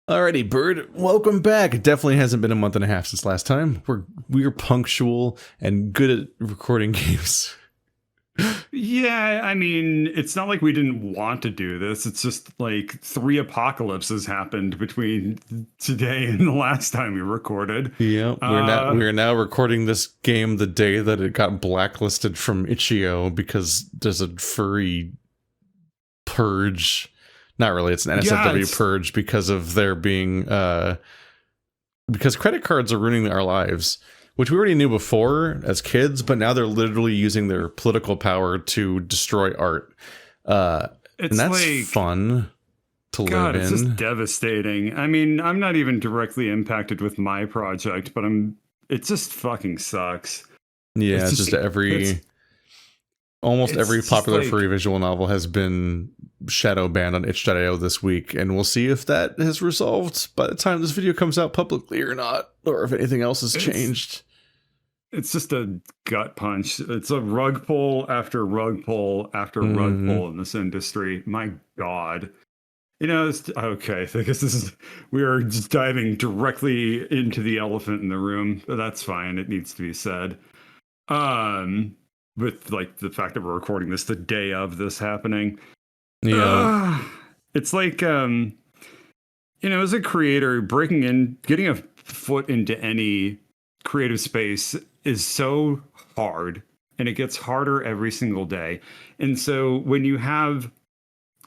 Alrighty, Bird. Welcome back. It definitely hasn't been a month and a half since last time. We're punctual and good at recording games. Yeah, I mean, it's not like we didn't want to do this. It's just like 3 apocalypses happened between today and the last time we recorded. Yeah, we're now recording this game the day that it got blacklisted from Itch.io because there's a furry purge. Not really, it's an NSFW purge because of there being because credit cards are ruining our lives, which we already knew before as kids, but now they're literally using their political power to destroy art. And that's like, fun to live in. It's just devastating. I mean, I'm not even directly impacted with my project, but it just fucking sucks. Yeah, it's just almost every popular furry visual novel has been shadow banned on itch.io this week, and we'll see if that has resolved by the time this video comes out publicly or not, or if anything else has changed. It's just a gut punch. It's a rug pull after rug pull after rug pull in this industry. My God. You know, okay, I guess we are just diving directly into the elephant in the room, but that's fine. It needs to be said. With like the fact that we're recording this the day of this happening. Yeah. It's like, you know, as a creator, getting a foot into any creative space is so hard, and it gets harder every single day. And so when you have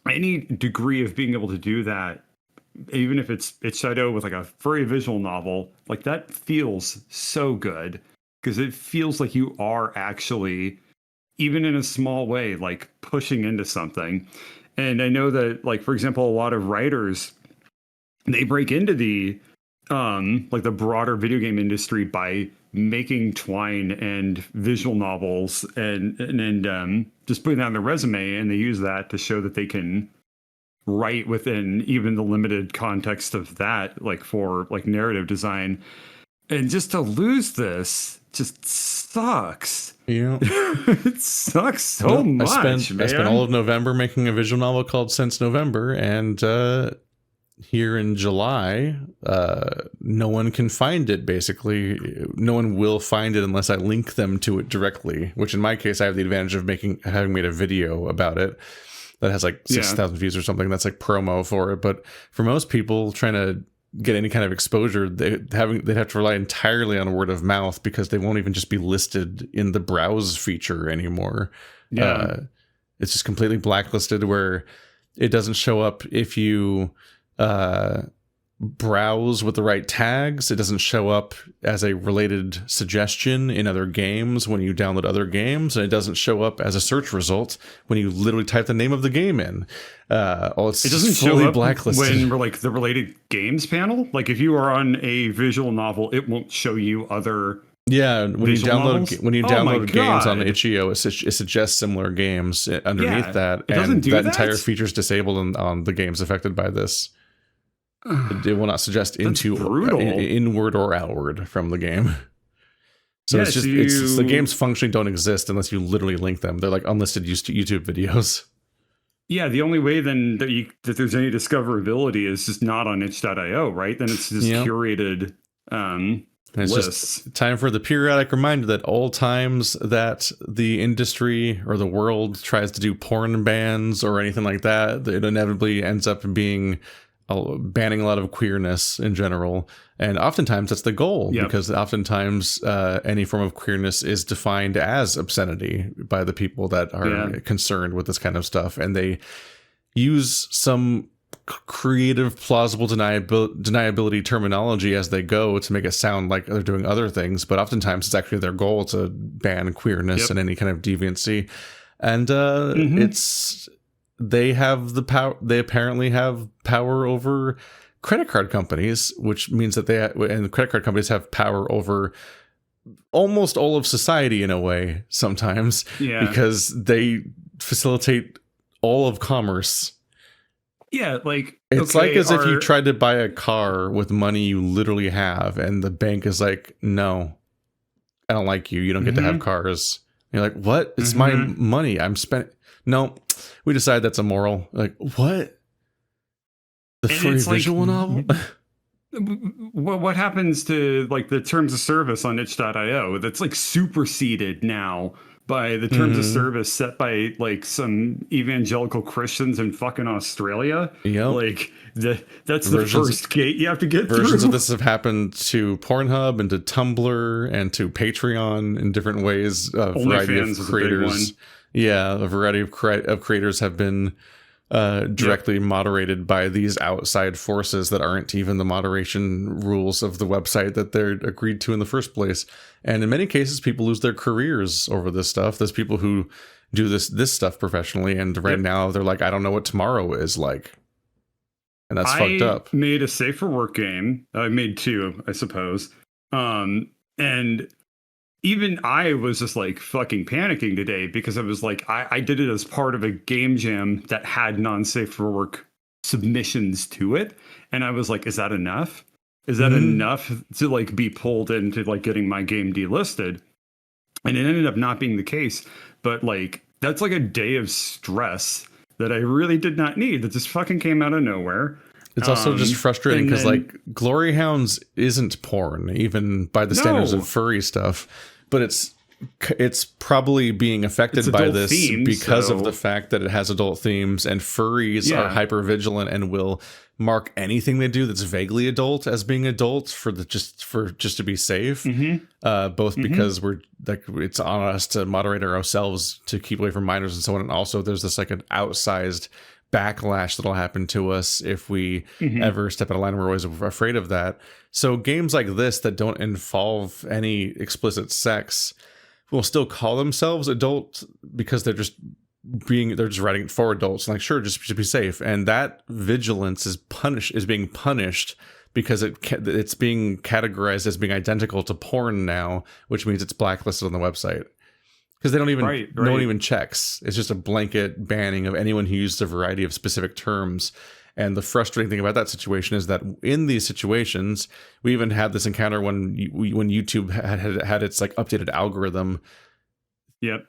any degree of being able to do that, even if it's itch.io with like a furry visual novel, like that feels so good because it feels like you are actually, even in a small way, like pushing into something. And I know that, like, for example, a lot of writers, they break into the like the broader video game industry by making twine and visual novels and just putting that on their resume, and they use that to show that they can write within even the limited context of that, like for like narrative design. And just to lose this just sucks. Yeah. It sucks so much. I spent all of November making a visual novel called Since November, and here in July, no one can find it, basically. No one will find it unless I link them to it directly, which in my case, I have the advantage of having made a video about it that has like 6,000 views or something. That's like promo for it. But for most people trying to get any kind of exposure, they'd have to rely entirely on word of mouth because they won't even just be listed in the browse feature anymore. It's just completely blacklisted, where it doesn't show up if you browse with the right tags. It doesn't show up as a related suggestion in other games when you download other games, and it doesn't show up as a search result when you literally type the name of the game in. It doesn't show up when we're like the related games panel. Like if you are on a visual novel, it won't show you other. Yeah, when you download games on itch.io, it suggests similar games underneath that, and that entire feature is disabled on the games affected by this. It will not suggest inward or outward from the game. So it's the games functionally don't exist unless you literally link them. They're like unlisted YouTube videos. Yeah, the only way then that there's any discoverability is just not on itch.io, right? Then it's just curated it's lists. Just time for the periodic reminder that all times that the industry or the world tries to do porn bans or anything like that, it inevitably ends up being banning a lot of queerness in general. And oftentimes that's the goal, because oftentimes any form of queerness is defined as obscenity by the people that are concerned with this kind of stuff. And they use some creative, plausible deniability terminology as they go to make it sound like they're doing other things. But oftentimes it's actually their goal to ban queerness and any kind of deviancy. And they have the power. They apparently have power over credit card companies, which means that and the credit card companies have power over almost all of society in a way sometimes, because they facilitate all of commerce. Yeah, like it's like as if you tried to buy a car with money you literally have, and the bank is like, "No, I don't like you. You don't get to have cars." And you're like, "What? It's my money. I'm spending." No, we decide that's immoral. Like, what? The And free it's like, visual novel. what happens to like the terms of service on itch.io that's like superseded now by the terms of Mhm. service set by like some evangelical Christians in fucking Australia? Yep. Like that's the Versions first gate you have to get versions of through. this have happened to Pornhub and to Tumblr and to Patreon in different ways. A variety of OnlyFans is a big creators. one. Yeah, a variety of creators have been directly moderated by these outside forces that aren't even the moderation rules of the website that they're agreed to in the first place. And in many cases, people lose their careers over this stuff. There's people who do this stuff professionally, and right now they're like, I don't know what tomorrow is like. And that's fucked I up. made a safe for work game. I made two, I suppose. And even I was just like fucking panicking today because I was like, I did it as part of a game jam that had non-safe for work submissions to it. And I was like, is that enough? Is that enough to like be pulled into like getting my game delisted? And it ended up not being the case. But like, that's like a day of stress that I really did not need. That just fucking came out of nowhere. It's also just frustrating because like Glory Hounds isn't porn, even by the standards of furry stuff, but it's probably being affected by this because of the fact that it has adult themes, and furries are hyper vigilant and will mark anything they do that's vaguely adult as being adult for just to be safe. Both because we're like, it's on us to moderate ourselves to keep away from minors and so on, and also there's this like an outsized backlash that'll happen to us if we ever step out of line. We're always afraid of that. So games like this that don't involve any explicit sex will still call themselves adult because they're just writing it for adults. Like, sure, just to be safe. And that vigilance is being punished because it's being categorized as being identical to porn now, which means it's blacklisted on the website. Because they don't even, no one even checks. It's just a blanket banning of anyone who uses a variety of specific terms. And the frustrating thing about that situation is that in these situations, we even had this encounter when YouTube had its like updated algorithm. Yep.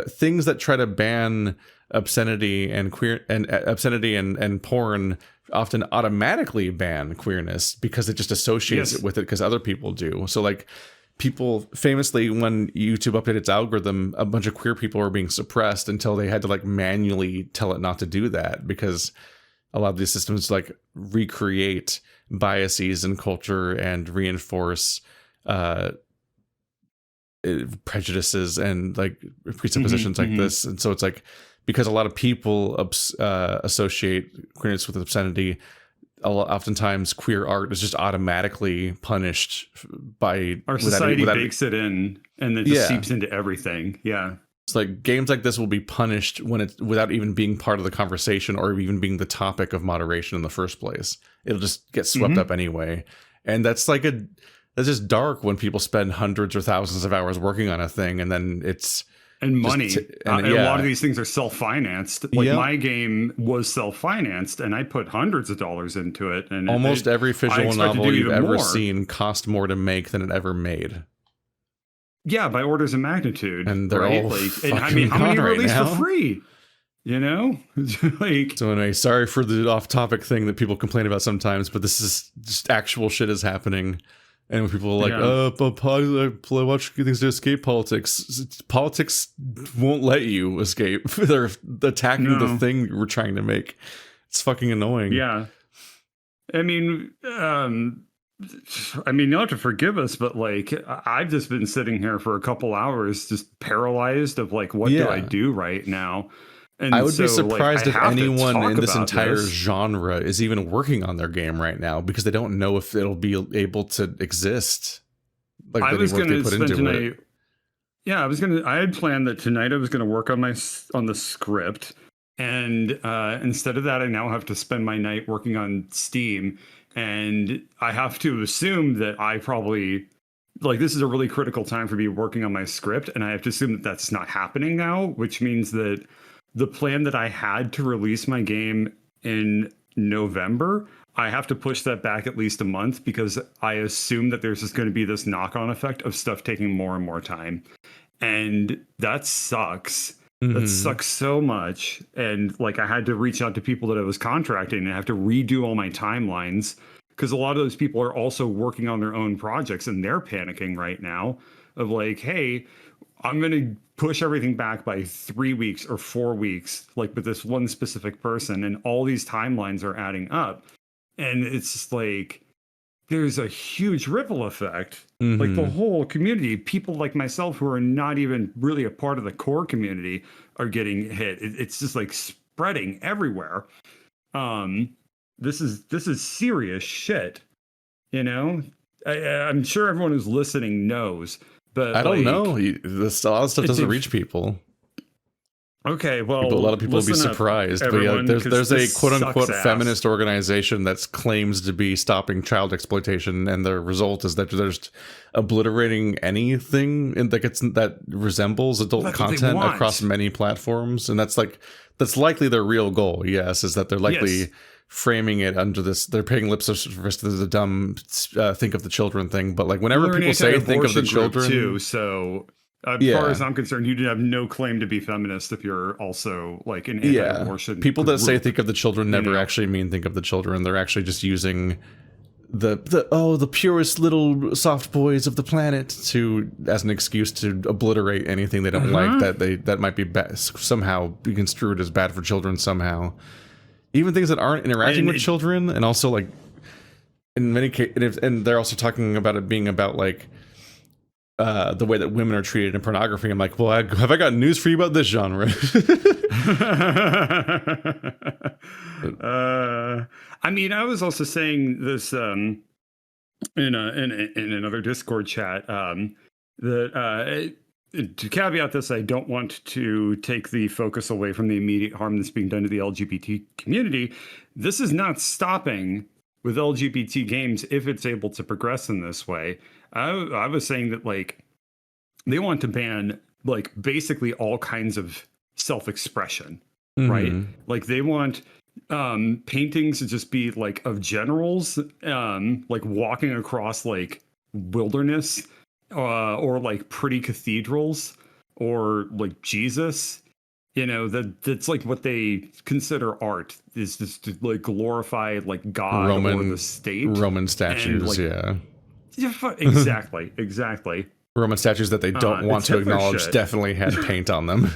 Things that try to ban obscenity and and porn often automatically ban queerness because it just associates it with it because other people do. So like, people famously, when YouTube updated its algorithm, a bunch of queer people were being suppressed until they had to like manually tell it not to do that, because a lot of these systems like recreate biases in culture and reinforce prejudices and like presuppositions like this. And so it's like, because a lot of people associate queerness with obscenity, oftentimes queer art is just automatically punished by our society bakes it in, and it just seeps into everything. It's like games like this will be punished when it's without even being part of the conversation or even being the topic of moderation in the first place. It'll just get swept up anyway. And that's like that's just dark when people spend hundreds or thousands of hours working on a thing and then it's and money. And a lot of these things are self-financed. Like my game was self-financed, and I put hundreds of dollars into it. And almost every visual novel you've ever seen cost more to make than it ever made. Yeah, by orders of magnitude. And they're all I mean, how many are released for free? You know, like. So anyway, sorry for the off-topic thing that people complain about sometimes, but this is just actual shit is happening. And when people are like, but I watch things to escape politics. Politics won't let you escape. They're attacking the thing we're trying to make. It's fucking annoying. Yeah. I mean, you'll have to forgive us, but like, I've just been sitting here for a couple hours, just paralyzed of like, what do I do right now? And I would be surprised if anyone in this entire genre is even working on their game right now, because they don't know if it'll be able to exist. Like I was going to spend tonight. Yeah, I had planned that tonight I was going to work on the script, and instead of that, I now have to spend my night working on Steam, and I have to assume that I probably. Like, this is a really critical time for me working on my script, and I have to assume that that's not happening now, which means that the plan that I had to release my game in November, I have to push that back at least a month, because I assume that there's just going to be this knock-on effect of stuff taking more and more time. And that sucks. That sucks so much. And like I had to reach out to people that I was contracting and I have to redo all my timelines because a lot of those people are also working on their own projects and they're panicking right now of like, hey, I'm going to push everything back by 3 weeks or 4 weeks, like with this one specific person. And all these timelines are adding up. And it's just like, there's a huge ripple effect. Like the whole community, people like myself who are not even really a part of the core community are getting hit. It's just like spreading everywhere. This is serious shit. You know, I'm sure everyone who's listening knows, but I don't know. This a lot of stuff doesn't reach people. Okay, well, a lot of people will be surprised. But yeah, there's a quote unquote feminist organization that claims to be stopping child exploitation, and the result is that they're just obliterating anything that resembles adult content across many platforms, and that's likely their real goal. Yes, is that they're likely framing it under this. They're paying lip service to the dumb think of the children thing. But like whenever people say think of the children, too, so. As far as I'm concerned, you have no claim to be feminist if you're also like an anti-abortion. People that say think of the children never actually mean think of the children. They're actually just using the purest little soft boys of the planet as an excuse to obliterate anything they don't like that might be somehow be construed as bad for children somehow. Even things that aren't interacting with children, and also like in many cases, and they're also talking about it being about like. The way that women are treated in pornography. I'm like, well, have I got news for you about this genre? I mean, I was also saying this in another Discord chat that to caveat this, I don't want to take the focus away from the immediate harm that's being done to the LGBT community. This is not stopping with LGBT games if it's able to progress in this way. I was saying that like they want to ban like basically all kinds of self-expression, right? Like they want paintings to just be like of generals like walking across like wilderness or like pretty cathedrals or like Jesus. You know, that's like what they consider art is just to like glorify like God or the state. Roman statues, exactly. Roman statues that they don't want to acknowledge definitely had paint on them.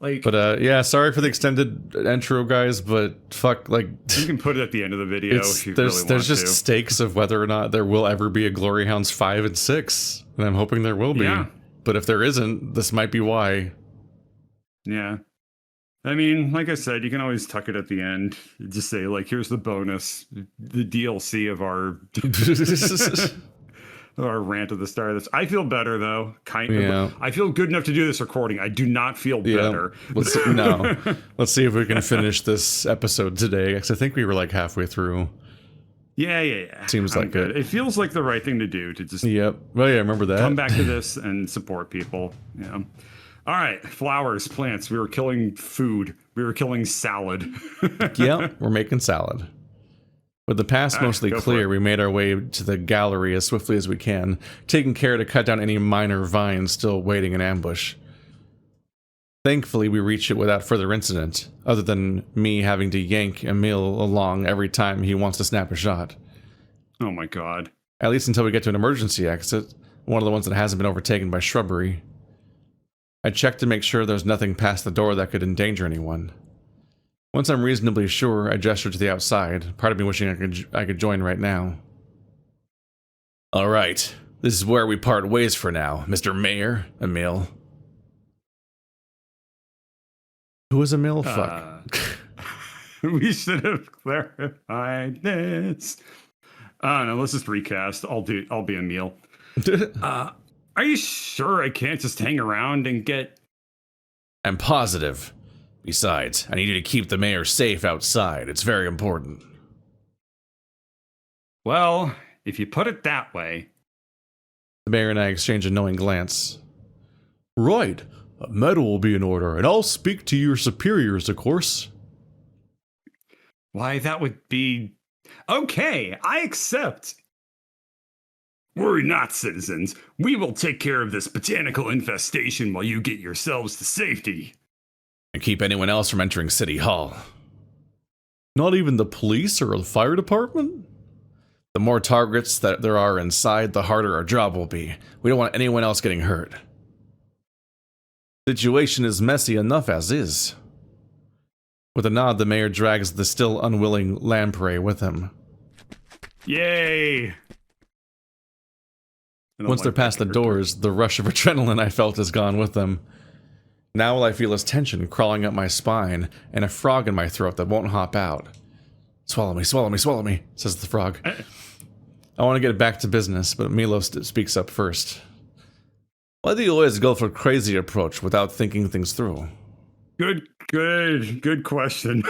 Like, but sorry for the extended intro, guys. But fuck, like you can put it at the end of the video. If you there's just stakes of whether or not there will ever be a Glory Hounds 5 and 6, and I'm hoping there will be. Yeah. But if there isn't, this might be why. Yeah. I mean, like I said, you can always tuck it at the end. Just say, like, here's the bonus, the DLC of our our rant at the start of this. I feel better, though. I feel good enough to do this recording. I do not feel better. Let's see if we can finish this episode today, because I think we were like halfway through. Yeah. Seems like it feels like the right thing to do to just Well, yeah, I remember that. Come back to this and support people. Yeah. All right, flowers, plants. We were killing food. We were killing salad. Yeah, we're making salad. With the path mostly clear, we made our way to the gallery as swiftly as we can, taking care to cut down any minor vines still waiting in ambush. Thankfully, we reached it without further incident, other than me having to yank Emil along every time he wants to snap a shot. Oh my god. At least until we get to an emergency exit, one of the ones that hasn't been overtaken by shrubbery. I checked to make sure there's nothing past the door that could endanger anyone. Once I'm reasonably sure, I gestured to the outside, part of me wishing I could join right now. All right, this is where we part ways for now, Mr. Mayor, Emil. Who is Emil? Fuck. We should have clarified this. No, let's just recast. I'll be Emil. Are you sure I can't just hang around and get... I'm positive. Besides, I need you to keep the mayor safe outside. It's very important. Well, if you put it that way... The mayor and I exchange a knowing glance. Right. A medal will be in order, and I'll speak to your superiors, of course. Why, that would be... Okay, I accept. Worry not, citizens. We will take care of this botanical infestation while you get yourselves to safety. And keep anyone else from entering City Hall. Not even the police or the fire department? The more targets that there are inside, the harder our job will be. We don't want anyone else getting hurt. Situation is messy enough as is. With a nod, the mayor drags the still unwilling lamprey with him. Yay! Once they're past the doors, the rush of adrenaline I felt is gone with them. Now all I feel is tension crawling up my spine and a frog in my throat that won't hop out. Swallow me, swallow me, swallow me, says the frog. I want to get back to business, but Milo speaks up first. Why do you always go for crazy approach without thinking things through? Good question.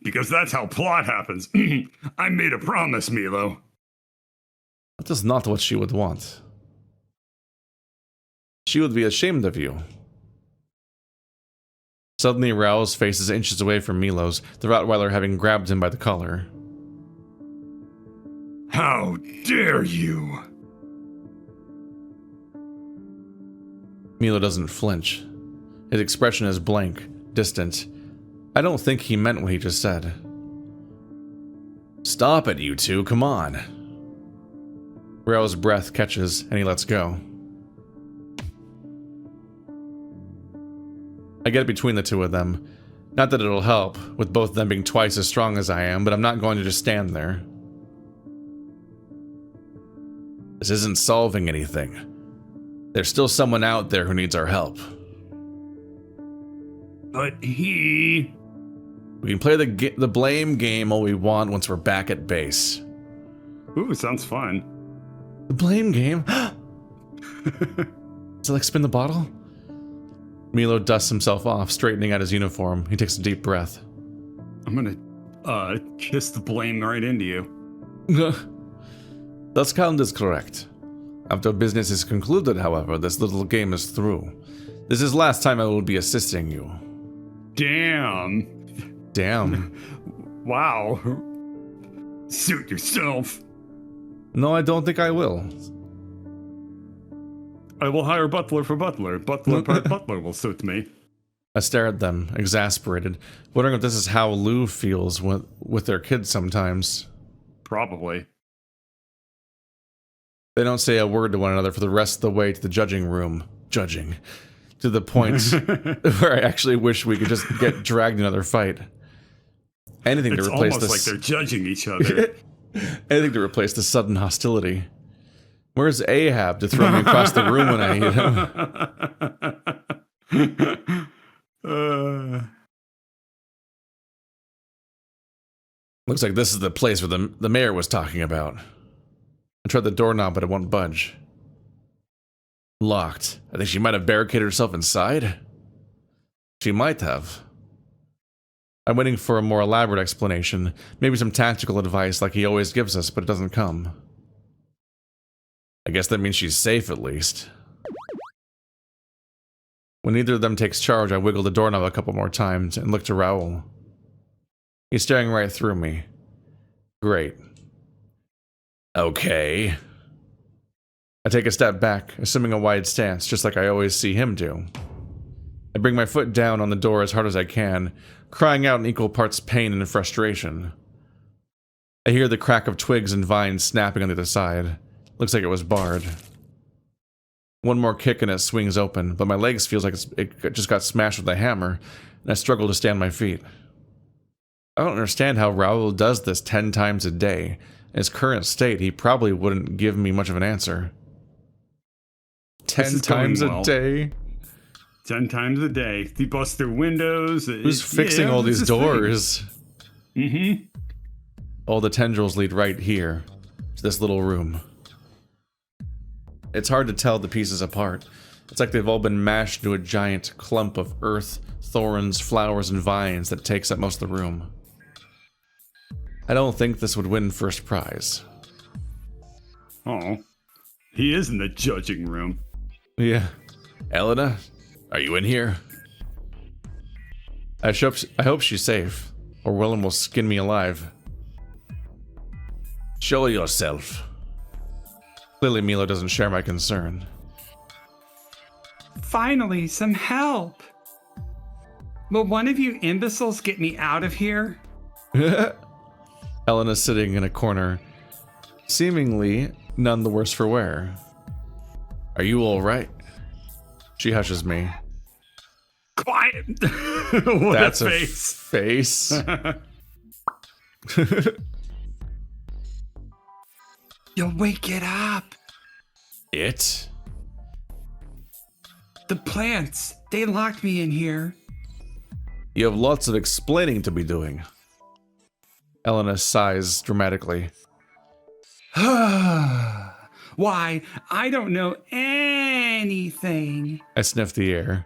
Because that's how plot happens. I made a promise, Milo. That is not what she would want. She would be ashamed of you. Suddenly Raoul's face is inches away from Milo's, the Rottweiler having grabbed him by the collar. How dare you! Milo doesn't flinch. His expression is blank, distant. I don't think he meant what he just said. Stop it, you two, come on. Raoul's breath catches, and he lets go. I get between the two of them. Not that it'll help, with both of them being twice as strong as I am, but I'm not going to just stand there. This isn't solving anything. There's still someone out there who needs our help. But he... We can play the blame game all we want once we're back at base. Ooh, sounds fun. The blame game? Does it like spin the bottle? Milo dusts himself off, straightening out his uniform. He takes a deep breath. I'm gonna, kiss the blame right into you. That count is correct. After business is concluded, however, this little game is through. This is last time I will be assisting you. Damn. Wow. Suit yourself. No, I don't think I will. I will hire butler for butler. Butler per butler will suit me. I stare at them, exasperated, wondering if this is how Lou feels with their kids sometimes. Probably. They don't say a word to one another for the rest of the way to the judging room. Judging. To the point where I actually wish we could just get dragged another fight. Anything to replace this. It's almost like they're judging each other. Anything to replace the sudden hostility. Where's Ahab to throw me across the room when I need him? Looks like this is the place where the mayor was talking about. I tried the doorknob, but it won't budge. Locked. I think she might have barricaded herself inside. She might have. I'm waiting for a more elaborate explanation, maybe some tactical advice like he always gives us, but it doesn't come. I guess that means she's safe at least. When neither of them takes charge, I wiggle the doorknob a couple more times and look to Raoul. He's staring right through me. Great. Okay. I take a step back, assuming a wide stance, just like I always see him do. I bring my foot down on the door as hard as I can, crying out in equal parts pain and frustration. I hear the crack of twigs and vines snapping on the other side. Looks like it was barred. One more kick and it swings open, but my legs feels like it just got smashed with a hammer, and I struggle to stand on my feet. I don't understand how Raoul does this 10 times a day. In his current state, he probably wouldn't give me much of an answer. 10 times a day? 10 times a day. They bust through windows. Who's fixing all these doors? Mm-hmm. All the tendrils lead right here, to this little room. It's hard to tell the pieces apart. It's like they've all been mashed into a giant clump of earth, thorns, flowers, and vines that takes up most of the room. I don't think this would win first prize. Oh, he is in the judging room. Yeah. Elena, are you in here? I hope she's safe, or Willem will skin me alive. Show yourself. Clearly Milo doesn't share my concern. Finally, some help. Will one of you imbeciles get me out of here? Elena's sitting in a corner, seemingly none the worse for wear. Are you all right? She hushes me. Quiet. What That's a a face. You'll wake it up. It? The plants, they locked me in here. You have lots of explaining to be doing. Elena sighs dramatically. Why, I don't know anything. I sniff the air.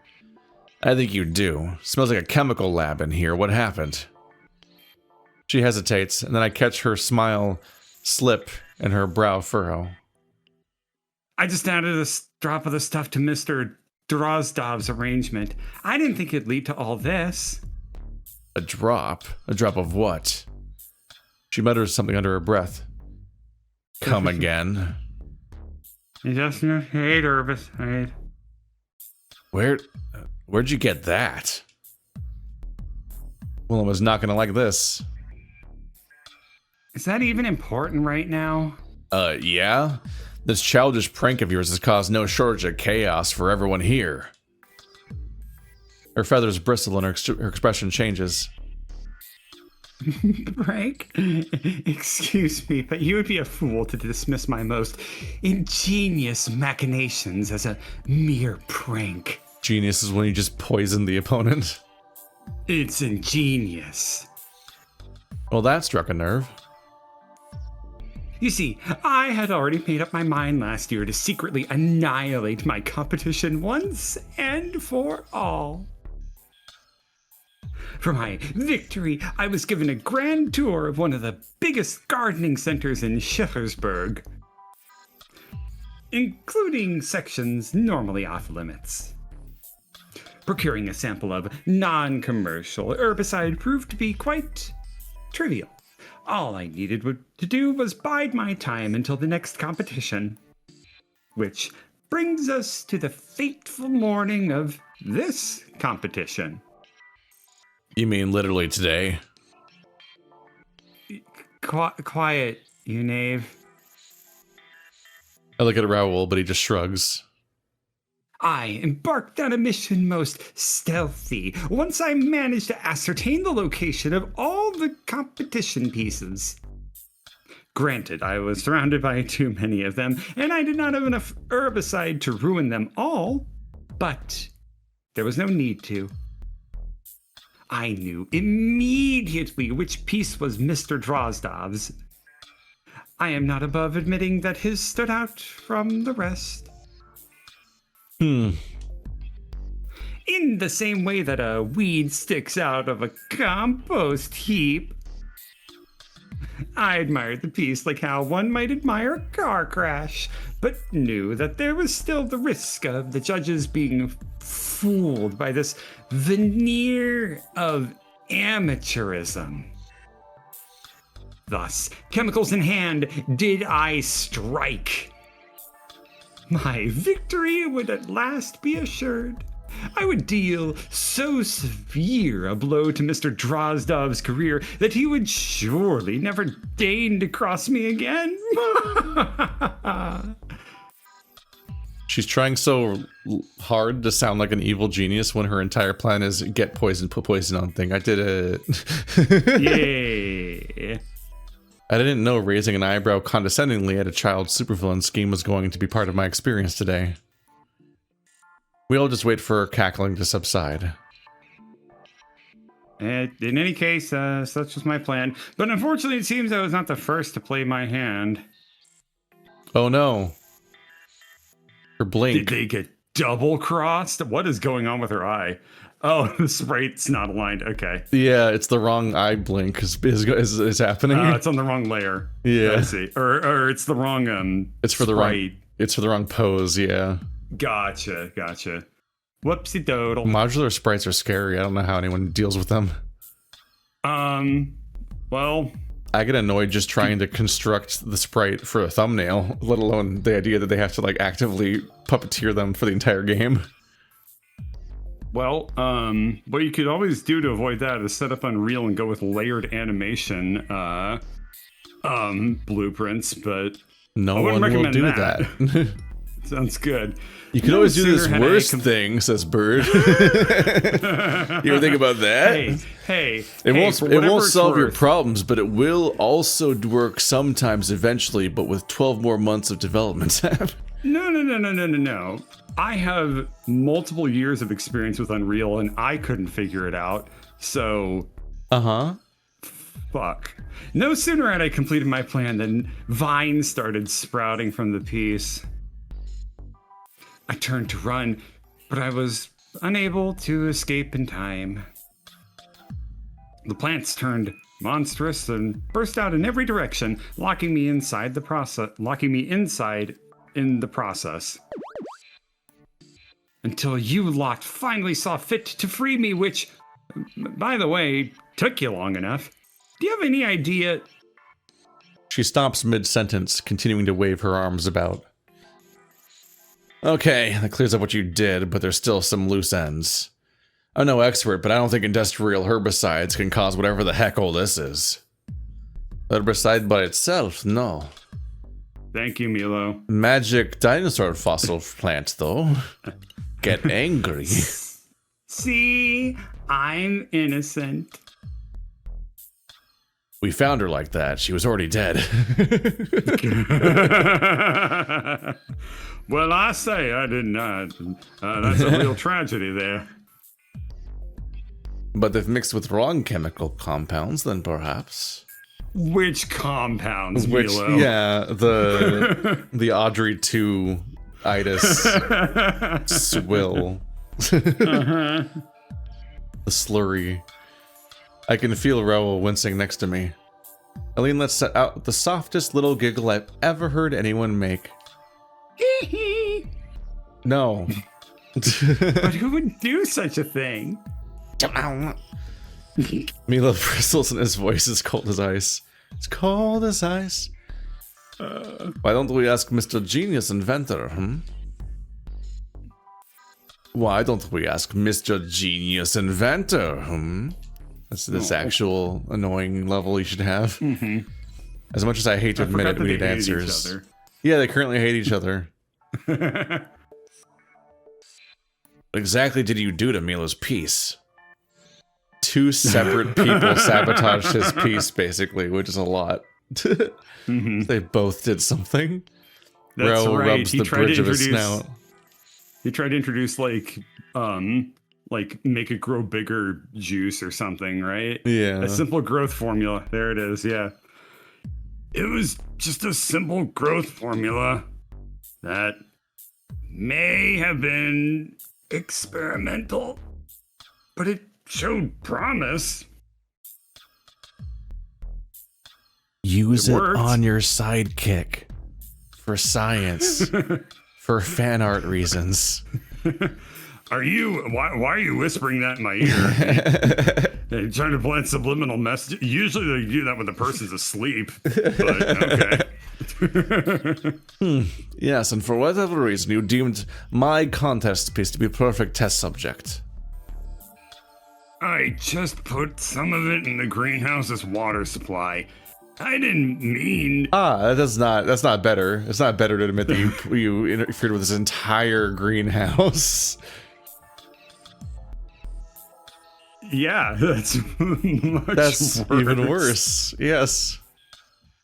I think you do. Smells like a chemical lab in here. What happened? She hesitates, and then I catch her smile slip and her brow furrow. I just added a drop of the stuff to Mr. Drozdov's arrangement. I didn't think it'd lead to all this. A drop? A drop of what? She mutters something under her breath. Come again. Just hate herbicide. Where'd you get that? Willem was not gonna like this. Is that even important right now? Yeah? This childish prank of yours has caused no shortage of chaos for everyone here. Her feathers bristle and her expression changes. Prank? Excuse me, but you would be a fool to dismiss my most ingenious machinations as a mere prank. Genius is when you just poison the opponent. It's ingenious. Well, that struck a nerve. You see, I had already made up my mind last year to secretly annihilate my competition once and for all. For my victory, I was given a grand tour of one of the biggest gardening centers in Schippersburg, including sections normally off limits. Procuring a sample of non-commercial herbicide proved to be quite trivial. All I needed to do was bide my time until the next competition. Which brings us to the fateful morning of this competition. You mean literally today? Quiet, you knave. I look at Raoul, but he just shrugs. I embarked on a mission most stealthy once I managed to ascertain the location of all the competition pieces. Granted, I was surrounded by too many of them, and I did not have enough herbicide to ruin them all, but there was no need to. I knew immediately which piece was Mr. Drozdov's. I am not above admitting that his stood out from the rest. In the same way that a weed sticks out of a compost heap. I admired the piece like how one might admire a car crash, but knew that there was still the risk of the judges being fooled by this veneer of amateurism. Thus, chemicals in hand, did I strike. My victory would at last be assured. I would deal so severe a blow to Mr. Drozdov's career that he would surely never deign to cross me again. She's trying so hard to sound like an evil genius when her entire plan is get poison, put poison on thing. I did it. Yay. I didn't know raising an eyebrow condescendingly at a child's supervillain scheme was going to be part of my experience today. We all just wait for her cackling to subside. In any case, such was my plan. But unfortunately, it seems I was not the first to play my hand. Oh no. Her blink. Did they get double-crossed? What is going on with her eye? Oh, the sprite's not aligned. Okay. Yeah, it's the wrong eye blink is happening. It's on the wrong layer. Yeah. I see. Or it's the wrong it's for sprite. It's for the wrong pose, yeah. Gotcha. Whoopsie doodle. Modular sprites are scary. I don't know how anyone deals with them. Well, I get annoyed just trying to construct the sprite for a thumbnail, let alone the idea that they have to like actively puppeteer them for the entire game. Well, what you could always do to avoid that is set up Unreal and go with layered animation blueprints, but no one will do that. Sounds good. You can always do this worst thing, says Bird. You ever think about that? Hey, it won't solve your problems, but it will also work sometimes eventually, but with 12 more months of development. No. I have multiple years of experience with Unreal, and I couldn't figure it out. So, fuck. No sooner had I completed my plan than vines started sprouting from the piece. I turned to run, but I was unable to escape in time. The plants turned monstrous and burst out in every direction, locking me inside in the process. Until you lot finally saw fit to free me, which, by the way, took you long enough. Do you have any idea? She stops mid-sentence, continuing to wave her arms about. Okay, that clears up what you did, but there's still some loose ends. I'm no expert, but I don't think industrial herbicides can cause whatever the heck all this is. Herbicide by itself, no. Thank you, Milo. Magic dinosaur fossil plant, though. Get angry. See? I'm innocent. We found her like that. She was already dead. Well, I say I did not. That's a real tragedy there. But if mixed with wrong chemical compounds, then perhaps. Which compounds, Milo? Yeah, the Audrey 2 itis swill. The slurry. I can feel Raoul wincing next to me. Eline lets out the softest little giggle I've ever heard anyone make. No. But who would do such a thing? Milo bristles and his voice is cold as ice. It's cold as ice. Why don't we ask Mr. Genius Inventor, Why don't we ask Mr. Genius Inventor, That's this actual annoying level you should have. As much as I hate to admit it, we need answers. Yeah, they currently hate each other. What exactly did you do to Milo's piece? Two separate people sabotaged his piece, basically, which is a lot. They both did something. That's Raoul right. rubs the bridge of his snout. He tried to introduce like make it grow bigger juice or something, right? Yeah. A simple growth formula. There it is, yeah. It was just a simple growth formula that may have been experimental, but it showed promise. Use it on your sidekick. For science. For fan art reasons. Why are you whispering that in my ear? You're trying to plant subliminal message. Usually they do that when the person's asleep. But okay. Yes, and for whatever reason you deemed my contest piece to be a perfect test subject. I just put some of it in the greenhouse's water supply. I didn't mean... that's not better. It's not better to admit that you interfered with this entire greenhouse. Yeah, that's That's worse. even worse. Yes.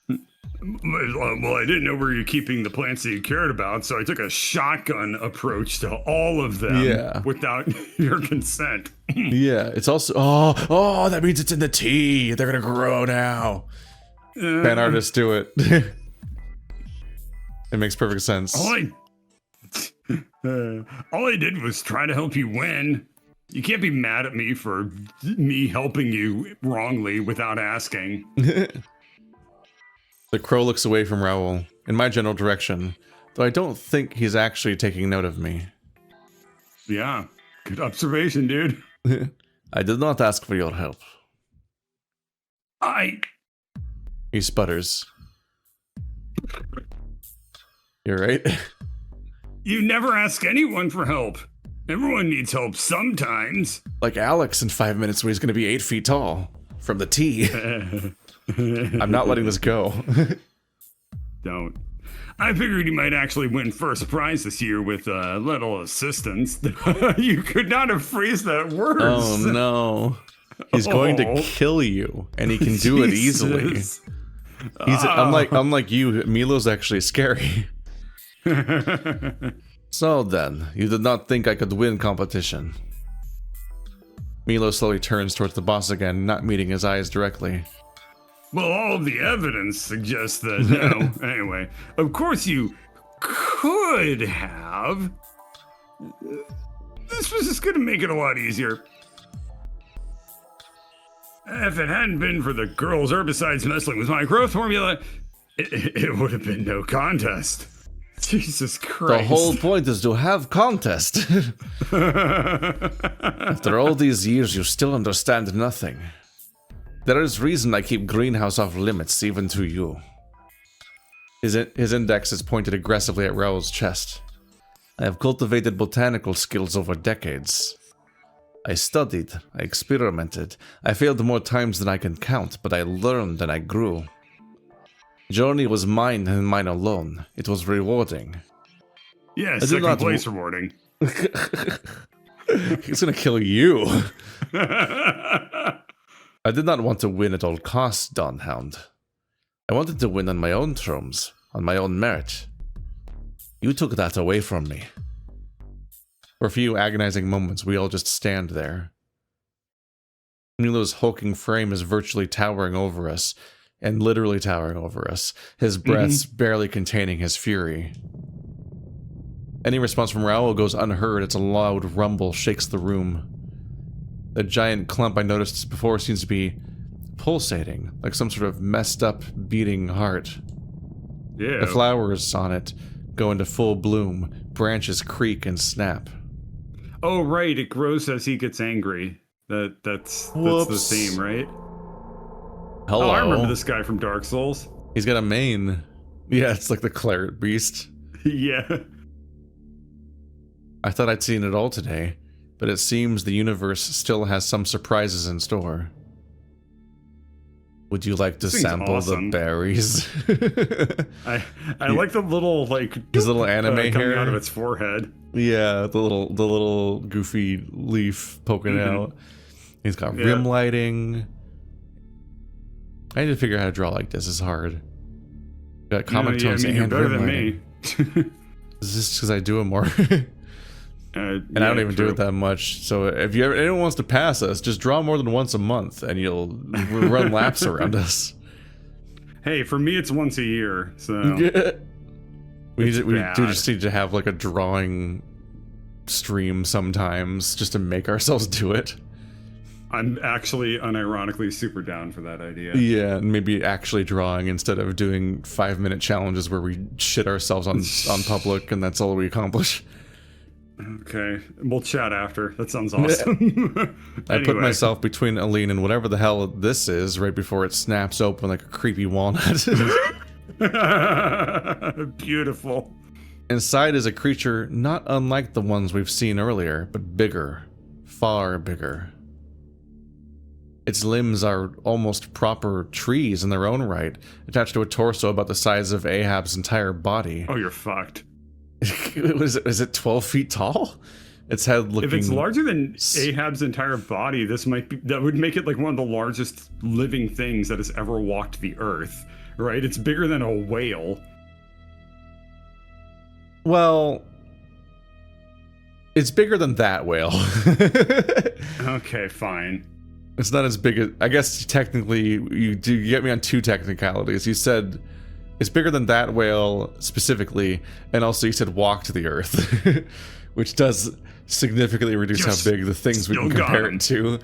Well, I didn't know where you're keeping the plants that you cared about, so I took a shotgun approach to all of them without your consent. Yeah, it's also... Oh, that means it's in the tea. They're gonna grow now. Fan artists do it. It makes perfect sense. All I did was try to help you win. You can't be mad at me for me helping you wrongly without asking. The crow looks away from Raoul, in my general direction, though I don't think he's actually taking note of me. Yeah, good observation, dude. I did not ask for your help. He sputters. You're right. You never ask anyone for help. Everyone needs help sometimes. Like Alex in 5 minutes when he's going to be 8 feet tall. From the tee. I'm not letting this go. Don't. I figured you might actually win first prize this year with a little assistance. You could not have phrased that worse. Oh no. He's going to kill you, and he can do it easily. He's unlike you, Milo's actually scary. So then, you did not think I could win competition. Milo slowly turns towards the boss again, not meeting his eyes directly. Well, all of the evidence suggests that, you know, anyway, of course you could have. This was just going to make it a lot easier. If it hadn't been for the girls' herbicides messing with my growth formula, it would have been no contest. Jesus Christ. The whole point is to have contest. After all these years, you still understand nothing. There is reason I keep greenhouse off limits, even to you. His index is pointed aggressively at Raoul's chest. I have cultivated botanical skills over decades. I studied, I experimented, I failed more times than I can count, but I learned and I grew. Journey was mine and mine alone. It was rewarding. Yeah, second place rewarding. He's gonna kill you. I did not want to win at all costs, Dawn Hound. I wanted to win on my own terms, on my own merit. You took that away from me. For a few agonizing moments, we all just stand there. Milo's hulking frame is virtually towering over us, and literally towering over us, his breaths barely containing his fury. Any response from Raoul goes unheard as a loud rumble shakes the room. The giant clump I noticed before seems to be pulsating, like some sort of messed up, beating heart. Yeah. The flowers on it go into full bloom, branches creak and snap. Oh, right, it grows as he gets angry. That's the theme, right? Hello. Oh, I remember this guy from Dark Souls. He's got a mane. Yeah, it's like the claret beast. Yeah. I thought I'd seen it all today, but it seems the universe still has some surprises in store. Would you like to sample the berries? I like the little his little anime hair coming out of its forehead. Yeah, the little goofy leaf poking out. He's got rim lighting. I need to figure out how to draw like this. It's hard. Got comic tones and you're better rim than lighting. me. Is this because I do it more? And I don't even do it that much. So if anyone wants to pass us, just draw more than once a month, and you'll run laps around us. Hey, for me, it's once a year. So we do just need to have like a drawing stream sometimes, just to make ourselves do it. I'm actually unironically super down for that idea. Yeah, and maybe actually drawing instead of doing 5-minute challenges where we shit ourselves on public, and that's all we accomplish. Okay, we'll chat after. That sounds awesome. I put myself between Eline and whatever the hell this is right before it snaps open like a creepy walnut. Beautiful. Inside is a creature not unlike the ones we've seen earlier, but bigger. Far bigger. Its limbs are almost proper trees in their own right, attached to a torso about the size of Ahab's entire body. Oh, you're fucked. Is it 12 feet tall? Its head looking... If it's larger than Ahab's entire body, that would make it like one of the largest living things that has ever walked the earth, right? It's bigger than a whale. Well, it's bigger than that whale. Okay, fine. It's not as big as... I guess technically, you get me on two technicalities. You said... It's bigger than that whale specifically, and also you said walk to the earth, which does significantly reduce how big the things we can compare it to.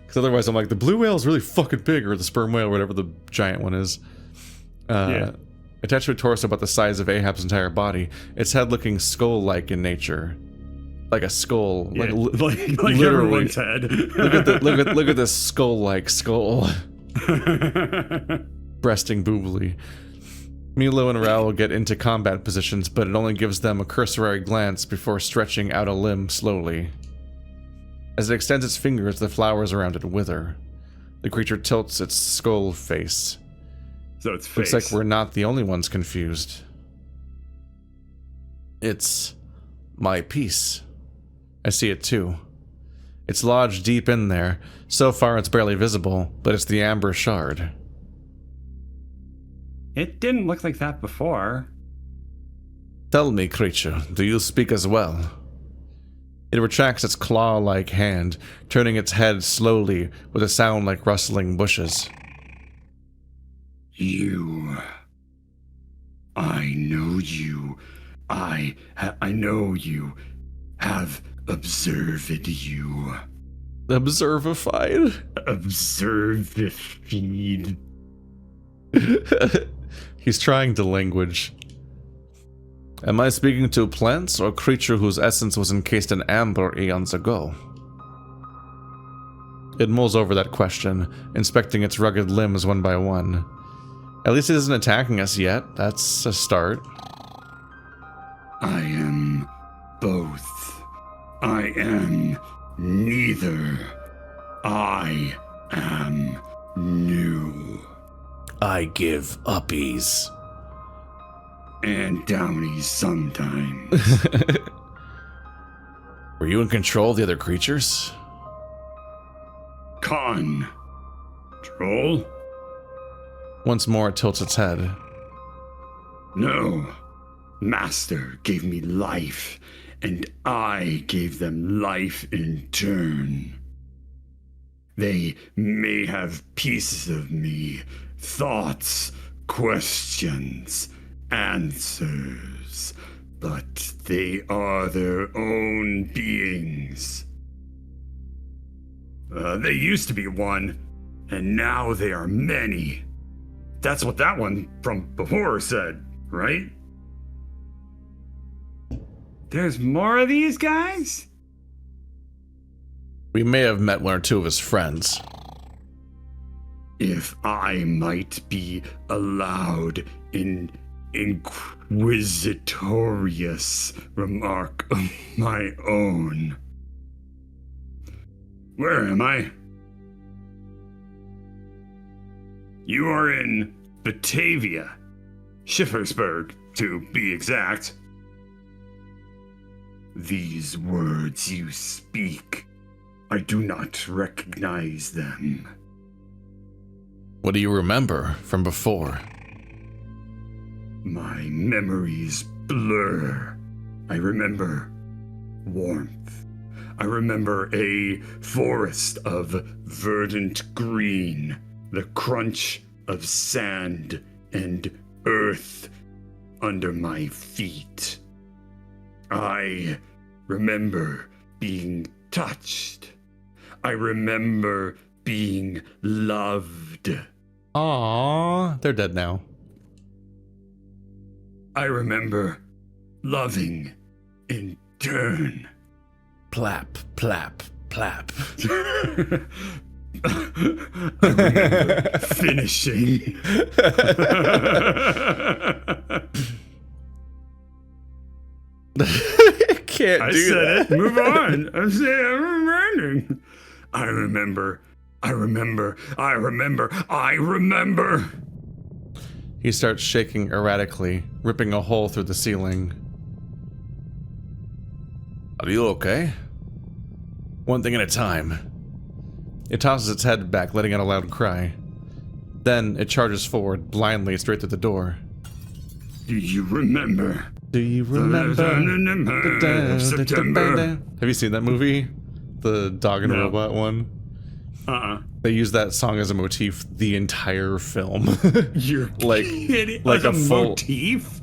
Because otherwise I'm like, the blue whale is really fucking big, or the sperm whale, whatever the giant one is. Attached to a torso about the size of Ahab's entire body, its head looking skull-like in nature. Like a skull. Yeah, like literally. Everyone's head. Look at this skull-like skull. breasting boobily. Milo and Raoul get into combat positions, but it only gives them a cursory glance before stretching out a limb slowly. As it extends its fingers, the flowers around it wither. The creature tilts its skull face. So it's face. Looks like we're not the only ones confused. It's my piece. I see it too. It's lodged deep in there. So far it's barely visible, but it's the amber shard. It didn't look like that before. Tell me, creature, do you speak as well? It retracts its claw-like hand, turning its head slowly with a sound like rustling bushes. You. I know you. I know you. Have observed you. Observified? Observified. He's trying to language. Am I speaking to plants or creature whose essence was encased in amber eons ago? It mulls over that question, inspecting its rugged limbs one by one. At least it isn't attacking us yet. That's a start. I am both. I am neither. I am new. I give uppies. And downies sometimes. Were you in control of the other creatures? Control? Once more it tilts its head. No. Master gave me life, and I gave them life in turn. They may have pieces of me, thoughts, questions, answers, but they are their own beings. They used to be one, and now they are many. That's what that one from before said, right? There's more of these guys? We may have met one or two of his friends. If I might be allowed an inquisitorious remark of my own. Where am I? You are in Batavia, Schippersburg, to be exact. These words you speak, I do not recognize them. What do you remember from before? My memories blur. I remember warmth. I remember a forest of verdant green, the crunch of sand and earth under my feet. I remember being touched. I remember being loved. Aww, they're dead now. I remember loving in turn. Plap, plap, plap. I remember finishing. Can't I do said that. it. Move on. I'm saying I'm remembering. I remember. He starts shaking erratically, ripping a hole through the ceiling. Are you okay? One thing at a time. It tosses its head back, letting out a loud cry. Then it charges forward, blindly, straight through the door. Do you remember? Do you remember? September. Have you seen that movie? The dog and No. robot one? They use that song as a motif the entire film. You're like kidding. like As a full motif?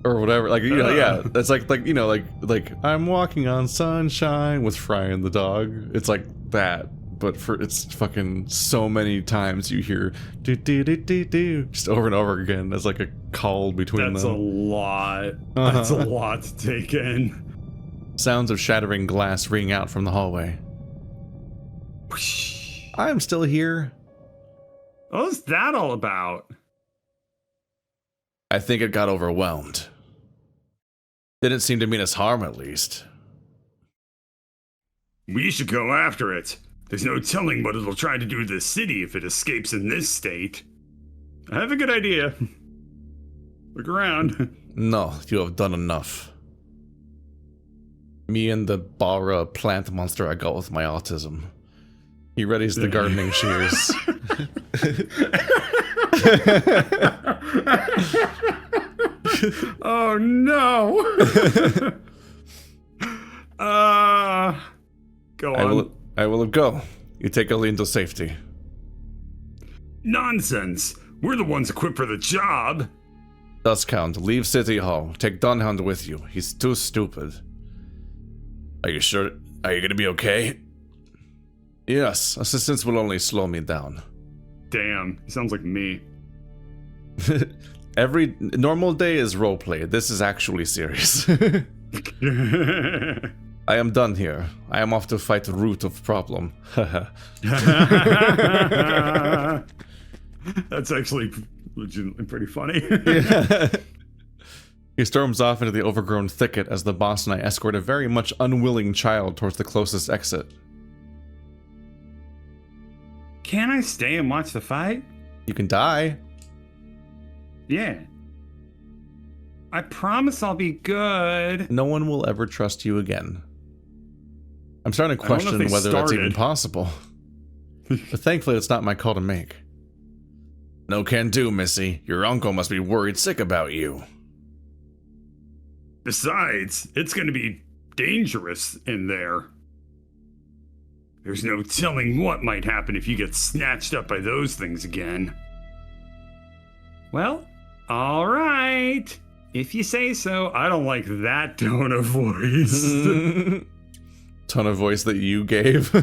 or whatever. Like, you know, yeah, that's like you know, like I'm walking on sunshine with Fry and the dog. It's like that, but for it's fucking so many times you hear do do do do do just over and over again as like a call between That's a them. lot. That's a lot to take in. Sounds of shattering glass ring out from the hallway. I am still here. What was that all about? I think it got overwhelmed. Didn't seem to mean us harm, at least. We should go after it. There's no telling what it'll try to do to the city if it escapes in this state. I have a good idea. Look around. No, you have done enough. Me and the Bara plant monster I got with my autism. He readies the gardening shears. Oh no! Go on. I will go. You take Eline to safety. Nonsense! We're the ones equipped for the job! Duskhound, leave City Hall. Take Dawn Hound with you. He's too stupid. Are you sure? Are you gonna be okay? Yes, assistance will only slow me down. Damn, he sounds like me. Every normal day is roleplay. This is actually serious. I am done here. I am off to fight the root of problem. That's actually legitimately pretty funny. Yeah. He storms off into the overgrown thicket as the boss and I escort a very much unwilling child towards the closest exit. Can I stay and watch the fight? You can die. Yeah. I promise I'll be good. No one will ever trust you again. I'm starting to question whether that's even possible. But thankfully, it's not my call to make. No can do, Missy. Your uncle must be worried sick about you. Besides, it's gonna be dangerous in there. There's no telling what might happen if you get snatched up by those things again. Well, all right. If you say so. I don't like that tone of voice. Tone of voice that you gave.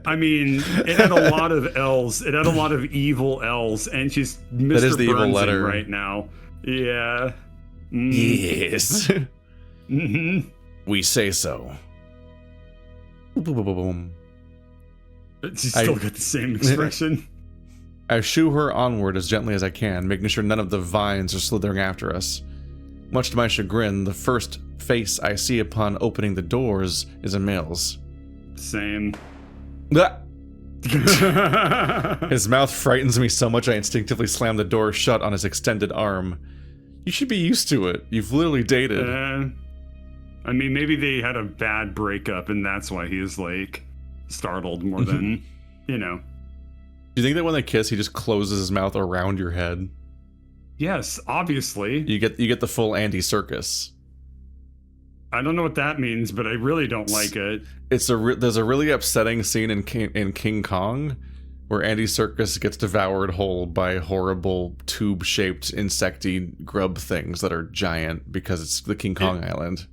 I mean, it had a lot of L's. It had a lot of evil L's, and she's Mr. That is the evil Burnsing letter right now. Yeah. Yes. Mm-hmm. We say so. Boom. She's still got the same expression. I shoo her onward as gently as I can, making sure none of the vines are slithering after us. Much to my chagrin, the first face I see upon opening the doors is Emil's. Same. His mouth frightens me so much I instinctively slam the door shut on his extended arm. You should be used to it. You've literally dated. I mean, maybe they had a bad breakup and that's why he is, like, startled more than, you know. Do you think that when they kiss, he just closes his mouth around your head? Yes, obviously. You get the full Andy Serkis. I don't know what that means, but I really don't like it. There's a really upsetting scene in King Kong where Andy Serkis gets devoured whole by horrible tube-shaped insecty grub things that are giant because it's the King Kong Island.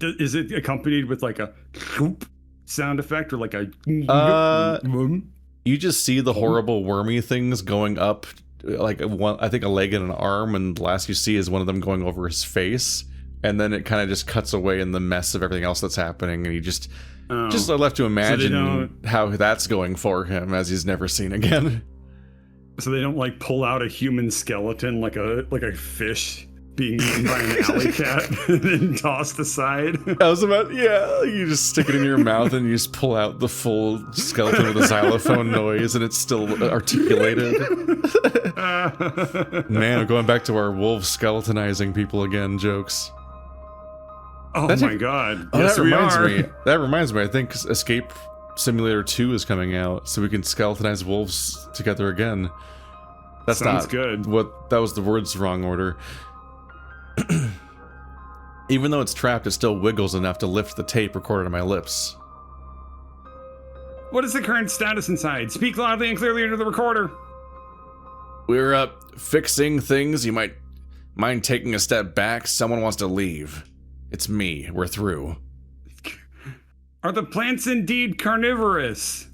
Is it accompanied with like a sound effect or like a? You just see the horrible wormy things going up, like I think a leg and an arm, and the last you see is one of them going over his face, and then it kind of just cuts away in the mess of everything else that's happening, and you just are left to imagine how that's going for him as he's never seen again. So they don't like pull out a human skeleton like a fish being eaten by an alley cat and then tossed aside. I was you just stick it in your mouth and you just pull out the full skeleton with a xylophone noise and it's still articulated. Man, I'm going back to our wolf skeletonizing people again jokes. Oh my god. Oh, yes, that reminds me, I think Escape Simulator 2 is coming out, so we can skeletonize wolves together again. That sounds good. That was the words wrong order. Even though it's trapped, it still wiggles enough to lift the tape recorded on my lips. What is the current status inside? Speak loudly and clearly into the recorder. We're fixing things. You might mind taking a step back. Someone wants to leave. It's me. We're through. Are the plants indeed carnivorous?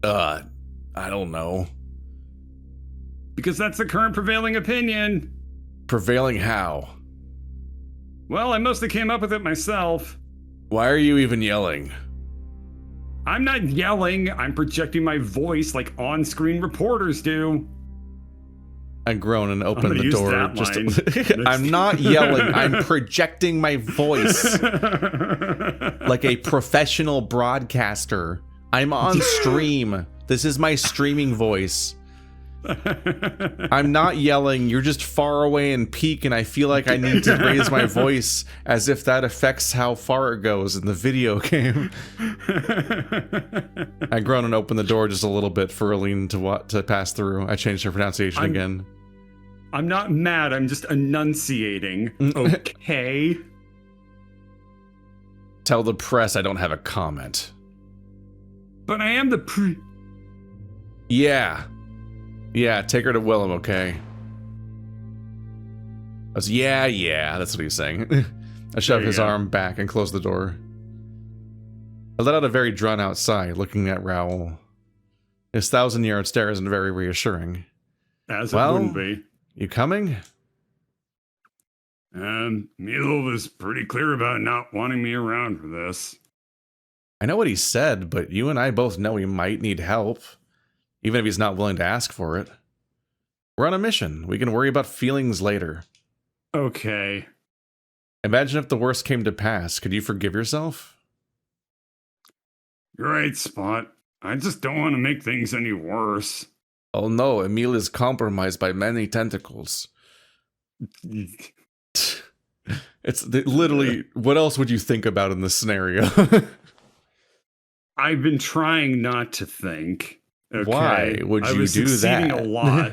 I don't know. Because that's the current prevailing opinion. Prevailing how? Well, I mostly came up with it myself. Why are you even yelling? I'm not yelling. I'm projecting my voice like on-screen reporters do. I groan and open the use door. that line. I'm not yelling. I'm projecting my voice like a professional broadcaster. I'm on stream. This is my streaming voice. I'm not yelling. You're just far away and peak, and I feel like I need to raise my voice as if that affects how far it goes in the video game. I groan and open the door just a little bit for Eline to pass through. I changed her pronunciation again. I'm not mad. I'm just enunciating. Okay. Tell the press I don't have a comment. But I am the Yeah. Yeah, take her to Willem, okay? I was, yeah, that's what he's saying. I shoved his arm back and closed the door. I let out a very drawn-out sigh, looking at Raoul. His 1,000-yard stare isn't very reassuring. As it wouldn't be. You coming? Milo was pretty clear about not wanting me around for this. I know what he said, but you and I both know he might need help. Even if he's not willing to ask for it. We're on a mission. We can worry about feelings later. Okay. Imagine if the worst came to pass. Could you forgive yourself? You're right, Spot. I just don't want to make things any worse. Oh no, Emile is compromised by many tentacles. It's literally, what else would you think about in this scenario? I've been trying not to think. Okay. Why would you do that? A lot.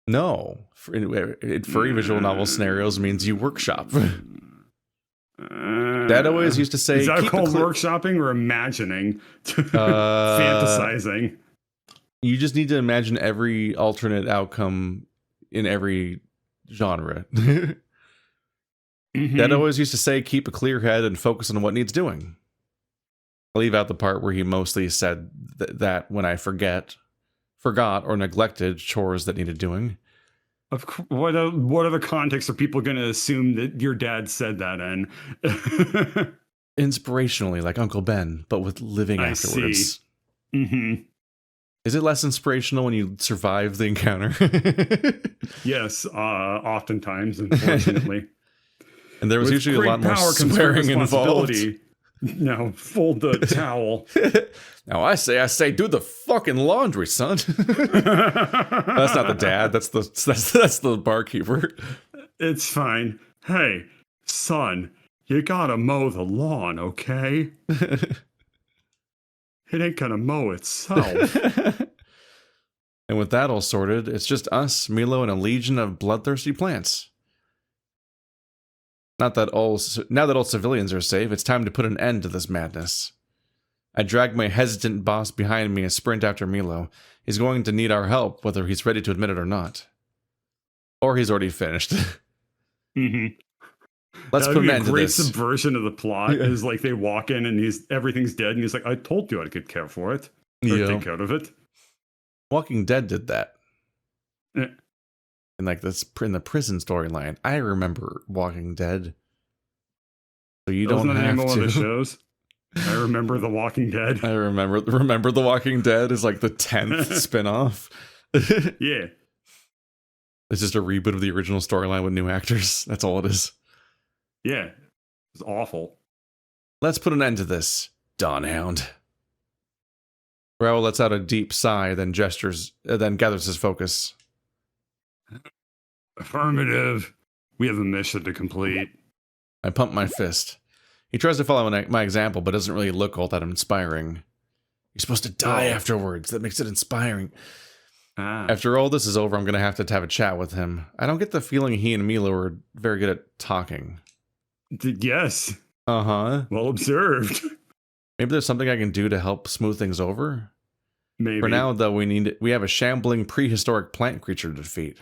No. Furry visual novel scenarios means you workshop. Dad always used to say... Is that called workshopping or imagining? Fantasizing. You just need to imagine every alternate outcome in every genre. Dad always used to say, keep a clear head and focus on what needs doing. I'll leave out the part where he mostly said that when I forgot or neglected chores that needed doing. What other context are people going to assume that your dad said that in? Inspirationally, like Uncle Ben, but with living afterwards. Is it less inspirational when you survive the encounter? Yes, oftentimes, unfortunately. And there was usually a lot more swearing involved. No, fold the towel. Now I say, do the fucking laundry, son. That's not the dad. That's the barkeeper. It's fine. Hey, son, you gotta mow the lawn, okay? It ain't gonna mow itself. And with that all sorted, it's just us, Milo, and a legion of bloodthirsty plants. Now that all civilians are safe, it's time to put an end to this madness. I drag my hesitant boss behind me and sprint after Milo. He's going to need our help, whether he's ready to admit it or not. Or he's already finished. Let's put an end to this. Great subversion of the plot is like they walk in and everything's dead, and he's like, I told you I could care for it. Or take care of it. Walking Dead did that. And like this in the prison storyline, I remember Walking Dead. So you don't have to. Wasn't the name of one of the shows? I remember The Walking Dead. I remember The Walking Dead is like the 10th spinoff. Yeah. It's just a reboot of the original storyline with new actors. That's all it is. Yeah. It's awful. Let's put an end to this, Dawn Hound. Raoul lets out a deep sigh, then gathers his focus. Affirmative. We have a mission to complete. I pump my fist. He tries to follow my example, but doesn't really look all that inspiring. You're supposed to die afterwards. That makes it inspiring. After all this is over, I'm going to have a chat with him. I don't get the feeling he and Milo are very good at talking. Yes. Uh-huh. Well observed. Maybe there's something I can do to help smooth things over? Maybe. For now, though, we have a shambling prehistoric plant creature to defeat.